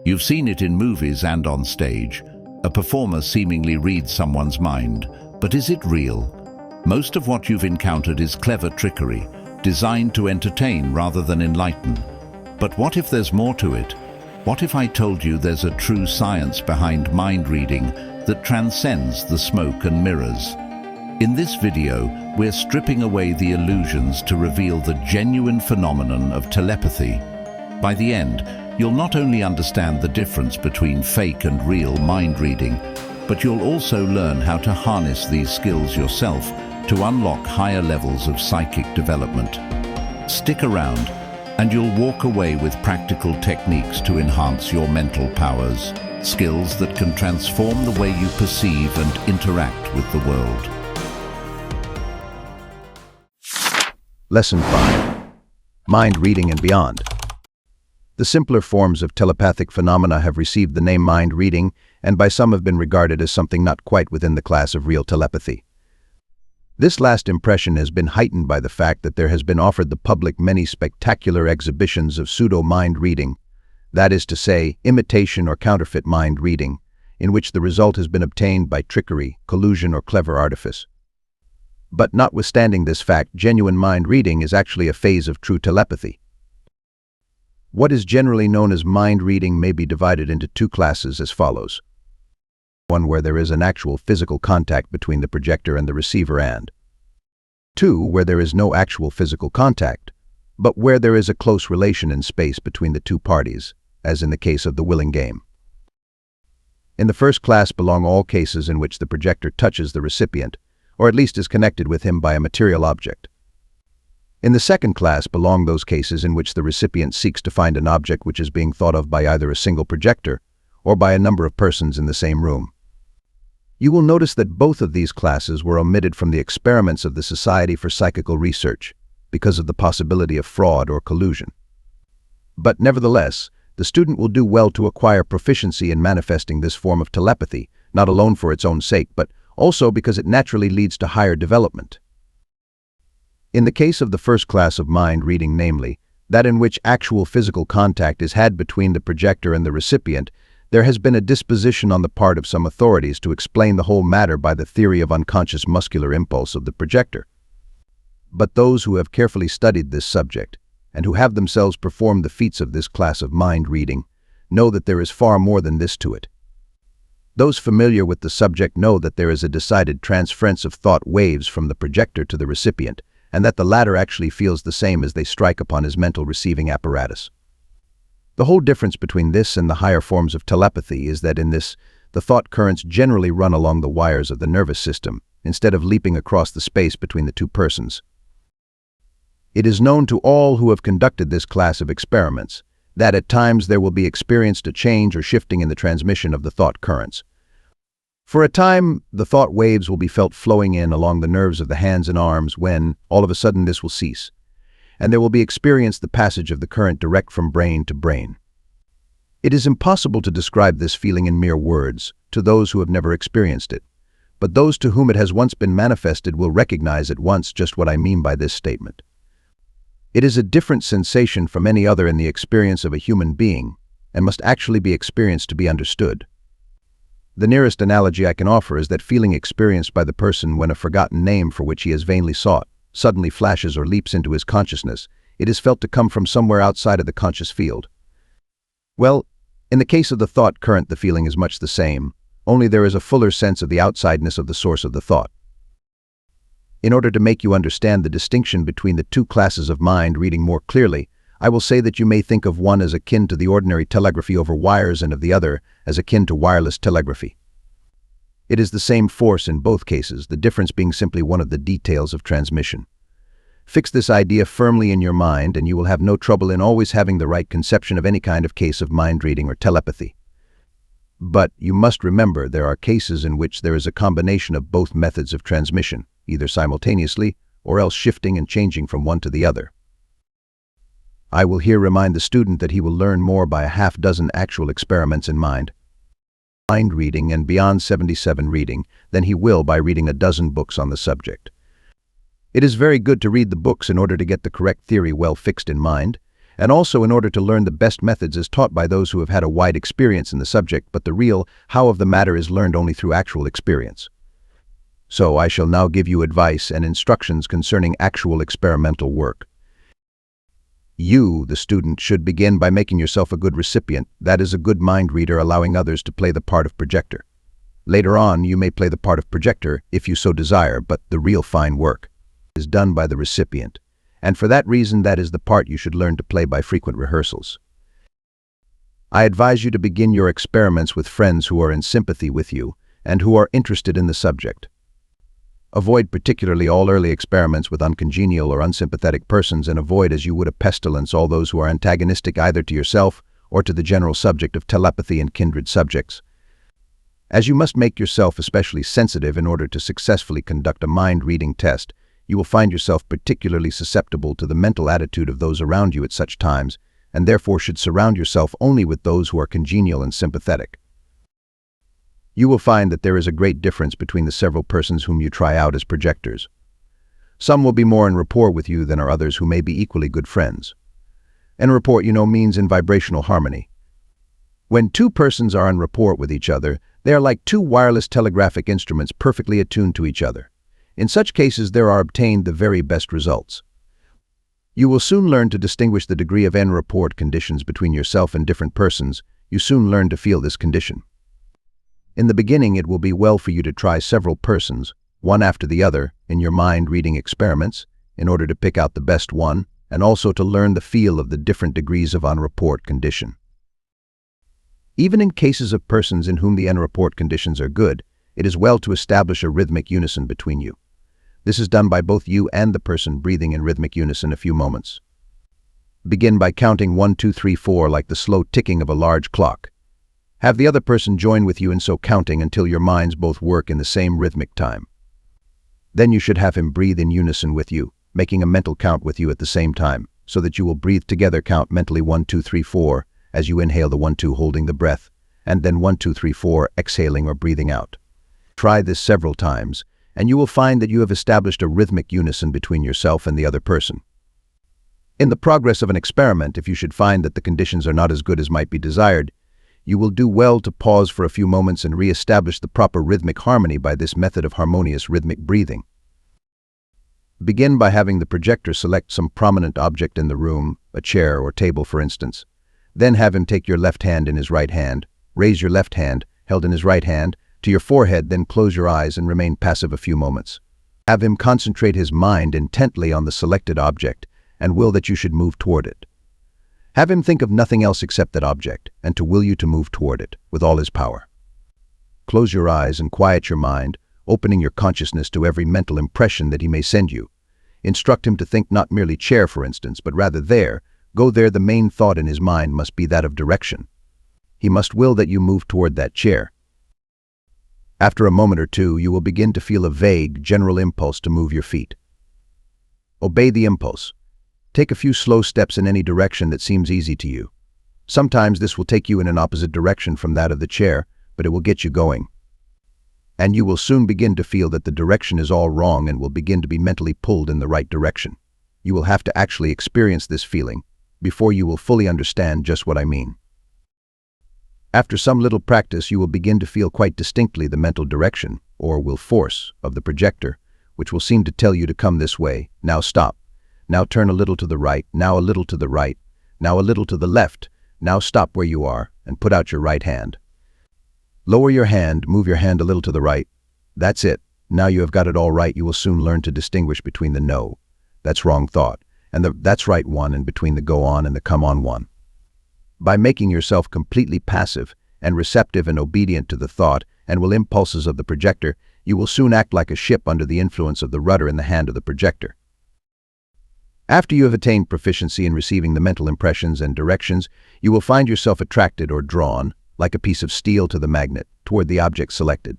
You've seen it in movies and on stage. A performer seemingly reads someone's mind, but is it real? Most of what you've encountered is clever trickery, designed to entertain rather than enlighten. But what if there's more to it? What if I told you there's a true science behind mind reading that transcends the smoke and mirrors? In this video, we're stripping away the illusions to reveal the genuine phenomenon of telepathy. By the end, you'll not only understand the difference between fake and real mind reading, but you'll also learn how to harness these skills yourself to unlock higher levels of psychic development. Stick around, and you'll walk away with practical techniques to enhance your mental powers, skills that can transform the way you perceive and interact with the world. Lesson 5. Mind reading and beyond. The simpler forms of telepathic phenomena have received the name mind reading, and by some have been regarded as something not quite within the class of real telepathy. This last impression has been heightened by the fact that there has been offered the public many spectacular exhibitions of pseudo-mind reading, that is to say, imitation or counterfeit mind reading, in which the result has been obtained by trickery, collusion, or clever artifice. But notwithstanding this fact, genuine mind reading is actually a phase of true telepathy. What is generally known as mind reading may be divided into two classes as follows. One where there is an actual physical contact between the projector and the receiver, and two where there is no actual physical contact, but where there is a close relation in space between the two parties, as in the case of the willing game. In the first class belong all cases in which the projector touches the recipient, or at least is connected with him by a material object. In the second class belong those cases in which the recipient seeks to find an object which is being thought of by either a single projector or by a number of persons in the same room. You will notice that both of these classes were omitted from the experiments of the Society for Psychical Research because of the possibility of fraud or collusion. But nevertheless, the student will do well to acquire proficiency in manifesting this form of telepathy, not alone for its own sake, but also because it naturally leads to higher development. In the case of the first class of mind reading, namely, that in which actual physical contact is had between the projector and the recipient, there has been a disposition on the part of some authorities to explain the whole matter by the theory of unconscious muscular impulse of the projector. But those who have carefully studied this subject, and who have themselves performed the feats of this class of mind reading, know that there is far more than this to it. Those familiar with the subject know that there is a decided transference of thought waves from the projector to the recipient, and that the latter actually feels the same as they strike upon his mental receiving apparatus. The whole difference between this and the higher forms of telepathy is that in this, the thought currents generally run along the wires of the nervous system, instead of leaping across the space between the two persons. It is known to all who have conducted this class of experiments that at times there will be experienced a change or shifting in the transmission of the thought currents. For a time, the thought waves will be felt flowing in along the nerves of the hands and arms when, all of a sudden, this will cease, and there will be experienced the passage of the current direct from brain to brain. It is impossible to describe this feeling in mere words to those who have never experienced it, but those to whom it has once been manifested will recognize at once just what I mean by this statement. It is a different sensation from any other in the experience of a human being, and must actually be experienced to be understood. The nearest analogy I can offer is that feeling experienced by the person when a forgotten name for which he has vainly sought suddenly flashes or leaps into his consciousness. It is felt to come from somewhere outside of the conscious field. Well, in the case of the thought current, the feeling is much the same, only there is a fuller sense of the outsideness of the source of the thought. In order to make you understand the distinction between the two classes of mind reading more clearly, I will say that you may think of one as akin to the ordinary telegraphy over wires and of the other as akin to wireless telegraphy. It is the same force in both cases, the difference being simply one of the details of transmission. Fix this idea firmly in your mind and you will have no trouble in always having the right conception of any kind of case of mind reading or telepathy. But you must remember there are cases in which there is a combination of both methods of transmission, either simultaneously or else shifting and changing from one to the other. I will here remind the student that he will learn more by a half-dozen actual experiments in mind reading and beyond 77 reading than he will by reading a dozen books on the subject. It is very good to read the books in order to get the correct theory well fixed in mind, and also in order to learn the best methods as taught by those who have had a wide experience in the subject, but the real how of the matter is learned only through actual experience. So I shall now give you advice and instructions concerning actual experimental work. You, the student, should begin by making yourself a good recipient, that is, a good mind reader, allowing others to play the part of projector. Later on, you may play the part of projector if you so desire, but the real fine work is done by the recipient. And for that reason, that is the part you should learn to play by frequent rehearsals. I advise you to begin your experiments with friends who are in sympathy with you and who are interested in the subject. Avoid particularly all early experiments with uncongenial or unsympathetic persons, and avoid as you would a pestilence all those who are antagonistic either to yourself or to the general subject of telepathy and kindred subjects. As you must make yourself especially sensitive in order to successfully conduct a mind-reading test, you will find yourself particularly susceptible to the mental attitude of those around you at such times, and therefore should surround yourself only with those who are congenial and sympathetic. You will find that there is a great difference between the several persons whom you try out as projectors. Some will be more in rapport with you than are others who may be equally good friends. En rapport, means in vibrational harmony. When two persons are en rapport with each other, they are like two wireless telegraphic instruments perfectly attuned to each other. In such cases, there are obtained the very best results. You will soon learn to distinguish the degree of en rapport conditions between yourself and different persons. You soon learn to feel this condition. In the beginning, it will be well for you to try several persons, one after the other, in your mind-reading experiments, in order to pick out the best one, and also to learn the feel of the different degrees of en rapport condition. Even in cases of persons in whom the en rapport conditions are good, it is well to establish a rhythmic unison between you. This is done by both you and the person breathing in rhythmic unison a few moments. Begin by counting 1, 2, 3, 4 like the slow ticking of a large clock. Have the other person join with you in so counting until your minds both work in the same rhythmic time. Then you should have him breathe in unison with you, making a mental count with you at the same time, so that you will breathe together, count mentally 1, 2, 3, 4 as you inhale the 1, 2 holding the breath, and then 1, 2, 3, 4 exhaling or breathing out. Try this several times, and you will find that you have established a rhythmic unison between yourself and the other person. In the progress of an experiment, if you should find that the conditions are not as good as might be desired, you will do well to pause for a few moments and re-establish the proper rhythmic harmony by this method of harmonious rhythmic breathing. Begin by having the projector select some prominent object in the room, a chair or table for instance. Then have him take your left hand in his right hand, raise your left hand, held in his right hand, to your forehead, then close your eyes and remain passive a few moments. Have him concentrate his mind intently on the selected object and will that you should move toward it. Have him think of nothing else except that object and to will you to move toward it with all his power. Close your eyes and quiet your mind, opening your consciousness to every mental impression that he may send you. Instruct him to think not merely chair, for instance, but rather there. Go there. The main thought in his mind must be that of direction. He must will that you move toward that chair. After a moment or two, you will begin to feel a vague, general impulse to move your feet. Obey the impulse. Take a few slow steps in any direction that seems easy to you. Sometimes this will take you in an opposite direction from that of the chair, but it will get you going. And you will soon begin to feel that the direction is all wrong and will begin to be mentally pulled in the right direction. You will have to actually experience this feeling before you will fully understand just what I mean. After some little practice, you will begin to feel quite distinctly the mental direction, or will force, of the projector, which will seem to tell you to come this way, now stop, now turn a little to the right, now a little to the right, now a little to the left, now stop where you are, and put out your right hand. Lower your hand, move your hand a little to the right. That's it. Now you have got it all right. You will soon learn to distinguish between the no, that's wrong thought, and the that's right one, and between the go on and the come on one. By making yourself completely passive and receptive and obedient to the thought and will impulses of the projector, you will soon act like a ship under the influence of the rudder in the hand of the projector. After you have attained proficiency in receiving the mental impressions and directions, you will find yourself attracted or drawn, like a piece of steel to the magnet, toward the object selected.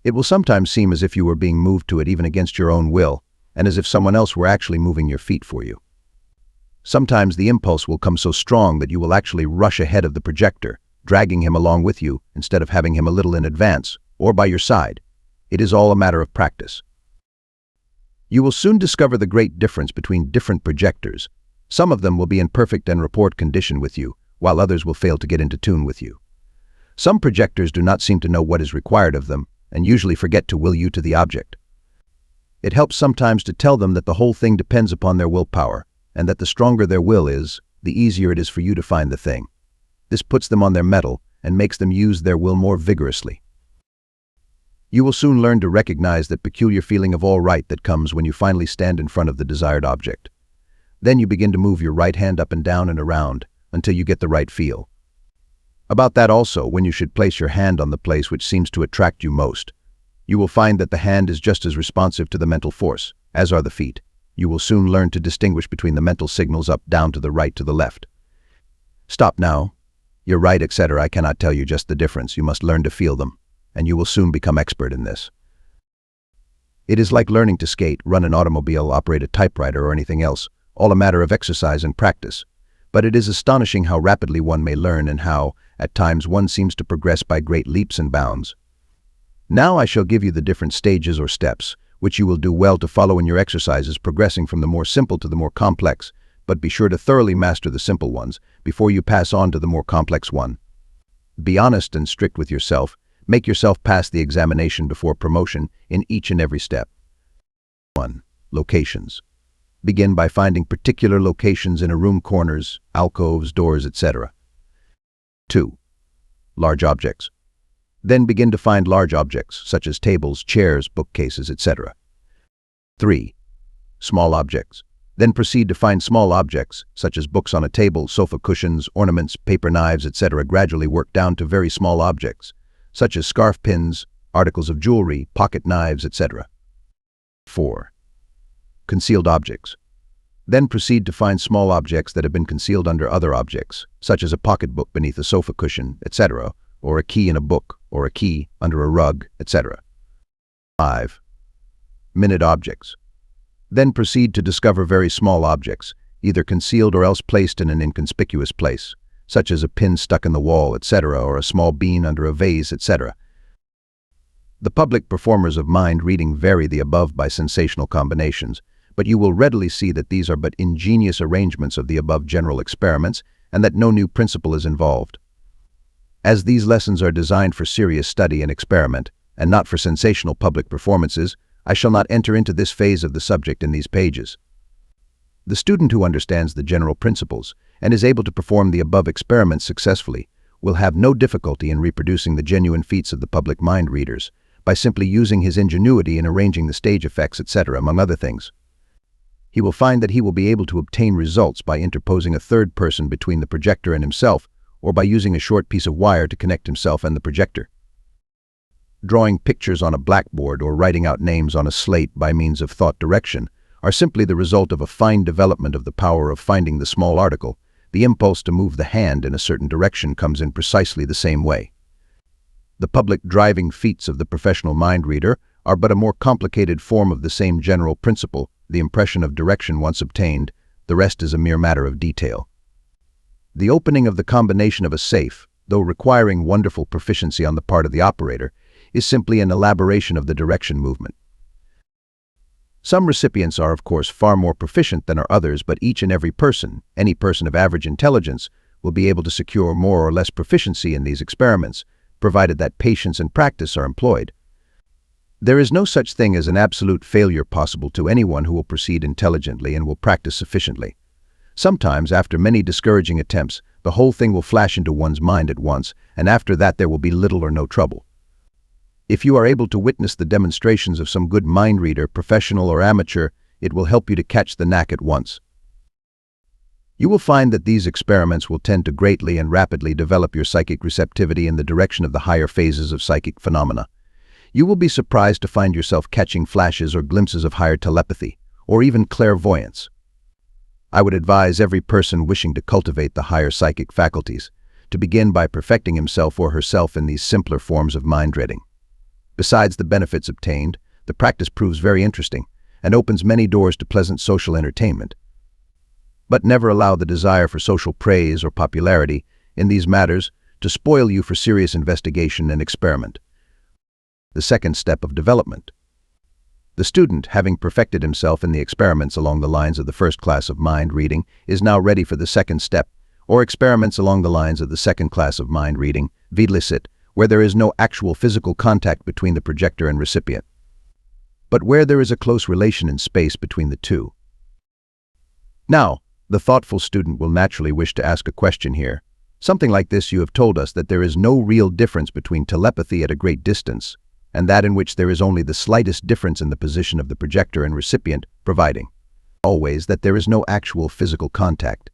It will sometimes seem as if you were being moved to it even against your own will, and as if someone else were actually moving your feet for you. Sometimes the impulse will come so strong that you will actually rush ahead of the projector, dragging him along with you instead of having him a little in advance or by your side. It is all a matter of practice. You will soon discover the great difference between different projectors. Some of them will be in perfect and rapport condition with you, while others will fail to get into tune with you. Some projectors do not seem to know what is required of them, and usually forget to will you to the object. It helps sometimes to tell them that the whole thing depends upon their willpower, and that the stronger their will is, the easier it is for you to find the thing. This puts them on their mettle and makes them use their will more vigorously. You will soon learn to recognize that peculiar feeling of all right that comes when you finally stand in front of the desired object. Then you begin to move your right hand up and down and around until you get the right feel. About that also, when you should place your hand on the place which seems to attract you most. You will find that the hand is just as responsive to the mental force, as are the feet. You will soon learn to distinguish between the mental signals up, down, to the right, to the left. Stop now. You're right, etc. I cannot tell you just the difference. You must learn to feel them, and you will soon become expert in this. It is like learning to skate, run an automobile, operate a typewriter, or anything else, all a matter of exercise and practice. But it is astonishing how rapidly one may learn and how, at times, one seems to progress by great leaps and bounds. Now I shall give you the different stages or steps, which you will do well to follow in your exercises, progressing from the more simple to the more complex, but be sure to thoroughly master the simple ones before you pass on to the more complex one. Be honest and strict with yourself. Make yourself pass the examination before promotion in each and every step. 1. Locations. Begin by finding particular locations in a room, corners, alcoves, doors, etc. 2. Large objects. Then begin to find large objects, such as tables, chairs, bookcases, etc. 3. Small objects. Then proceed to find small objects, such as books on a table, sofa cushions, ornaments, paper knives, etc. Gradually work down to very small objects, such as scarf pins, articles of jewelry, pocket knives, etc. 4. Concealed objects. Then proceed to find small objects that have been concealed under other objects, such as a pocketbook beneath a sofa cushion, etc., or a key in a book, or a key under a rug, etc. 5. Minute objects. Then proceed to discover very small objects, either concealed or else placed in an inconspicuous place, such as a pin stuck in the wall, etc., or a small bean under a vase, etc. The public performers of mind reading vary the above by sensational combinations, but you will readily see that these are but ingenious arrangements of the above general experiments and that no new principle is involved. As these lessons are designed for serious study and experiment, and not for sensational public performances, I shall not enter into this phase of the subject in these pages. The student who understands the general principles and is able to perform the above experiments successfully will have no difficulty in reproducing the genuine feats of the public mind readers by simply using his ingenuity in arranging the stage effects, etc., among other things. He will find that he will be able to obtain results by interposing a third person between the projector and himself, or by using a short piece of wire to connect himself and the projector. Drawing pictures on a blackboard or writing out names on a slate by means of thought direction are simply the result of a fine development of the power of finding the small article. The impulse to move the hand in a certain direction comes in precisely the same way. The public driving feats of the professional mind reader are but a more complicated form of the same general principle. The impression of direction once obtained, the rest is a mere matter of detail. The opening of the combination of a safe, though requiring wonderful proficiency on the part of the operator, is simply an elaboration of the direction movement. Some recipients are, of course, far more proficient than are others, but each and every person, any person of average intelligence, will be able to secure more or less proficiency in these experiments, provided that patience and practice are employed. There is no such thing as an absolute failure possible to anyone who will proceed intelligently and will practice sufficiently. Sometimes, after many discouraging attempts, the whole thing will flash into one's mind at once, and after that there will be little or no trouble. If you are able to witness the demonstrations of some good mind reader, professional or amateur, it will help you to catch the knack at once. You will find that these experiments will tend to greatly and rapidly develop your psychic receptivity in the direction of the higher phases of psychic phenomena. You will be surprised to find yourself catching flashes or glimpses of higher telepathy, or even clairvoyance. I would advise every person wishing to cultivate the higher psychic faculties to begin by perfecting himself or herself in these simpler forms of mind reading. Besides the benefits obtained, the practice proves very interesting and opens many doors to pleasant social entertainment. But never allow the desire for social praise or popularity in these matters to spoil you for serious investigation and experiment. The second step of development. The student, having perfected himself in the experiments along the lines of the first class of mind reading, is now ready for the second step, or experiments along the lines of the second class of mind reading, recipient, where there is no actual physical contact between the projector and recipient, but where there is a close relation in space between the two. Now, the thoughtful student will naturally wish to ask a question here. Something like this: you have told us that there is no real difference between telepathy at a great distance, and that in which there is only the slightest difference in the position of the projector and recipient, providing always that there is no actual physical contact.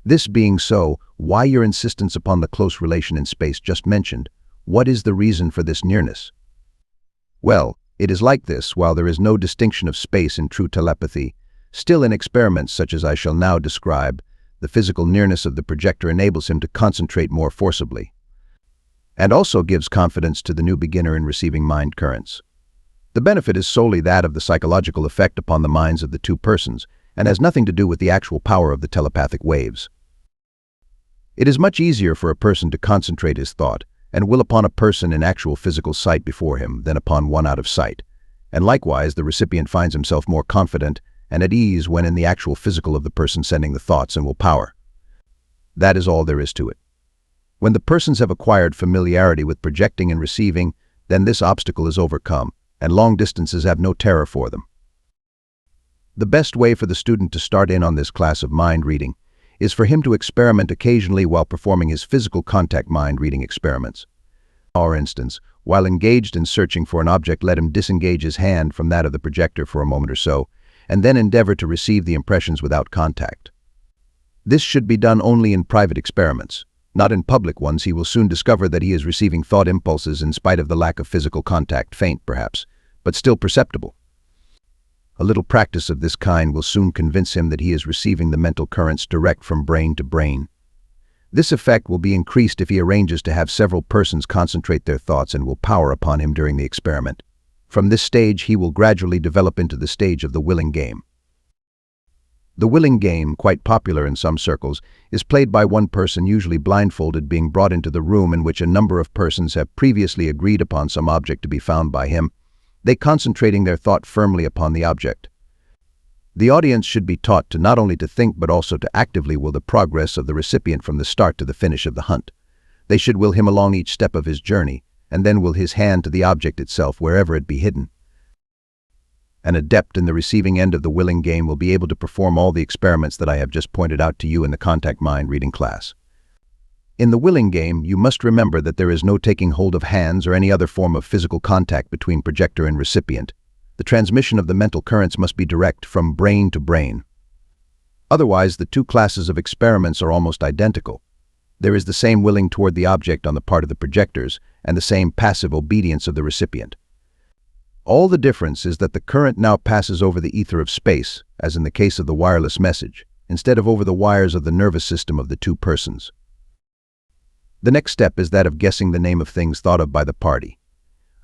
This being so, why your insistence upon the close relation in space just mentioned? What is the reason for this nearness? Well, it is like this: while there is no distinction of space in true telepathy, still in experiments such as I shall now describe, the physical nearness of the projector enables him to concentrate more forcibly, and also gives confidence to the new beginner in receiving mind currents. The benefit is solely that of the psychological effect upon the minds of the two persons, and has nothing to do with the actual power of the telepathic waves. It is much easier for a person to concentrate his thought and will upon a person in actual physical sight before him than upon one out of sight, and likewise the recipient finds himself more confident and at ease when in the actual physical of the person sending the thoughts and will power. That is all there is to it. When the persons have acquired familiarity with projecting and receiving, then this obstacle is overcome, and long distances have no terror for them. The best way for the student to start in on this class of mind reading is for him to experiment occasionally while performing his physical contact mind reading experiments. For instance, while engaged in searching for an object, let him disengage his hand from that of the projector for a moment or so, and then endeavor to receive the impressions without contact. This should be done only in private experiments, not in public ones. He will soon discover that he is receiving thought impulses in spite of the lack of physical contact, faint perhaps, but still perceptible. A little practice of this kind will soon convince him that he is receiving the mental currents direct from brain to brain. This effect will be increased if he arranges to have several persons concentrate their thoughts and will power upon him during the experiment. From this stage he will gradually develop into the stage of the willing game. The willing game, quite popular in some circles, is played by one person, usually blindfolded, being brought into the room in which a number of persons have previously agreed upon some object to be found by him, they concentrating their thought firmly upon the object. The audience should be taught to not only to think but also to actively will the progress of the recipient from the start to the finish of the hunt. They should will him along each step of his journey, and then will his hand to the object itself wherever it be hidden. An adept in the receiving end of the willing game will be able to perform all the experiments that I have just pointed out to you in the contact mind reading class. In the willing game, you must remember that there is no taking hold of hands or any other form of physical contact between projector and recipient. The transmission of the mental currents must be direct from brain to brain. Otherwise, the two classes of experiments are almost identical. There is the same willing toward the object on the part of the projectors and the same passive obedience of the recipient. All the difference is that the current now passes over the ether of space, as in the case of the wireless message, instead of over the wires of the nervous system of the two persons. The next step is that of guessing the name of things thought of by the party.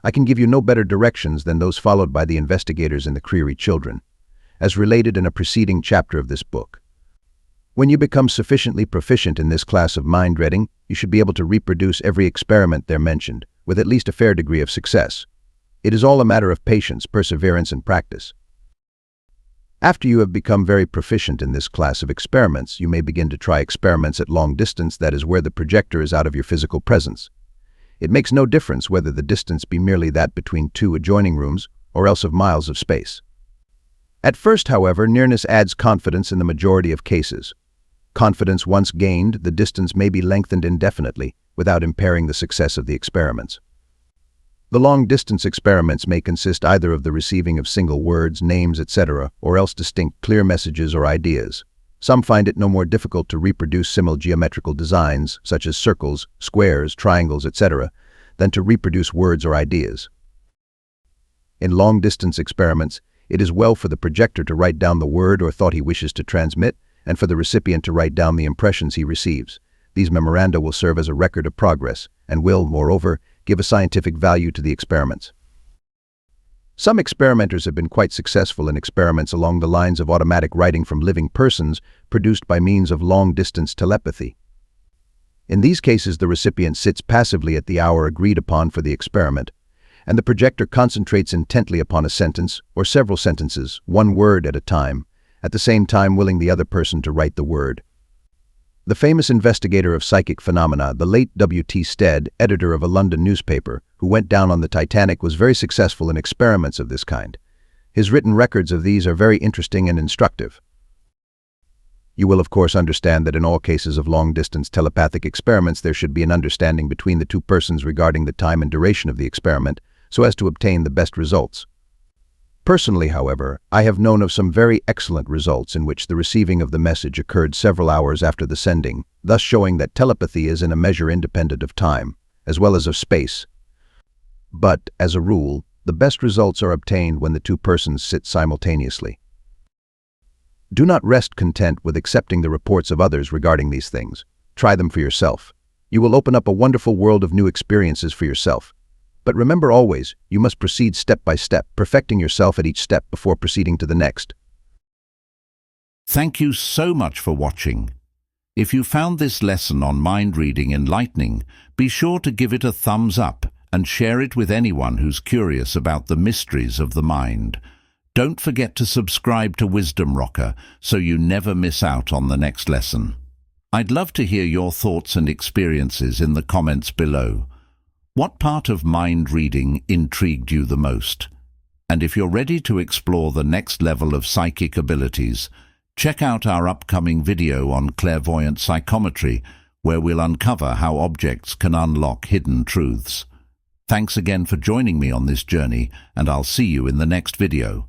I can give you no better directions than those followed by the investigators in the Trickery children, as related in a preceding chapter of this book. When you become sufficiently proficient in this class of mind reading, you should be able to reproduce every experiment there mentioned, with at least a fair degree of success. It is all a matter of patience, perseverance, and practice. After you have become very proficient in this class of experiments, you may begin to try experiments at long distance, that is, where the projector is out of your physical presence. It makes no difference whether the distance be merely that between two adjoining rooms or else of miles of space. At first, however, nearness adds confidence in the majority of cases. Confidence once gained, the distance may be lengthened indefinitely without impairing the success of the experiments. The long-distance experiments may consist either of the receiving of single words, names, etc., or else distinct, clear messages or ideas. Some find it no more difficult to reproduce simple geometrical designs, such as circles, squares, triangles, etc., than to reproduce words or ideas. In long-distance experiments, it is well for the projector to write down the word or thought he wishes to transmit, and for the recipient to write down the impressions he receives. These memoranda will serve as a record of progress, and will, moreover, give a scientific value to the experiments. Some experimenters have been quite successful in experiments along the lines of automatic writing from living persons produced by means of long-distance telepathy. In these cases, the recipient sits passively at the hour agreed upon for the experiment, and the projector concentrates intently upon a sentence or several sentences, one word at a time, at the same time willing the other person to write the word. The famous investigator of psychic phenomena, the late W.T. Stead, editor of a London newspaper, who went down on the Titanic, was very successful in experiments of this kind. His written records of these are very interesting and instructive. You will of course understand that in all cases of long-distance telepathic experiments there should be an understanding between the two persons regarding the time and duration of the experiment, so as to obtain the best results. Personally, however, I have known of some very excellent results in which the receiving of the message occurred several hours after the sending, thus showing that telepathy is in a measure independent of time, as well as of space. But, as a rule, the best results are obtained when the two persons sit simultaneously. Do not rest content with accepting the reports of others regarding these things. Try them for yourself. You will open up a wonderful world of new experiences for yourself. But remember always, you must proceed step by step, perfecting yourself at each step before proceeding to the next. Thank you so much for watching. If you found this lesson on mind reading enlightening, be sure to give it a thumbs up and share it with anyone who's curious about the mysteries of the mind. Don't forget to subscribe to Wisdom Rocker so you never miss out on the next lesson. I'd love to hear your thoughts and experiences in the comments below. What part of mind reading intrigued you the most? And if you're ready to explore the next level of psychic abilities, check out our upcoming video on clairvoyant psychometry, where we'll uncover how objects can unlock hidden truths. Thanks again for joining me on this journey, and I'll see you in the next video.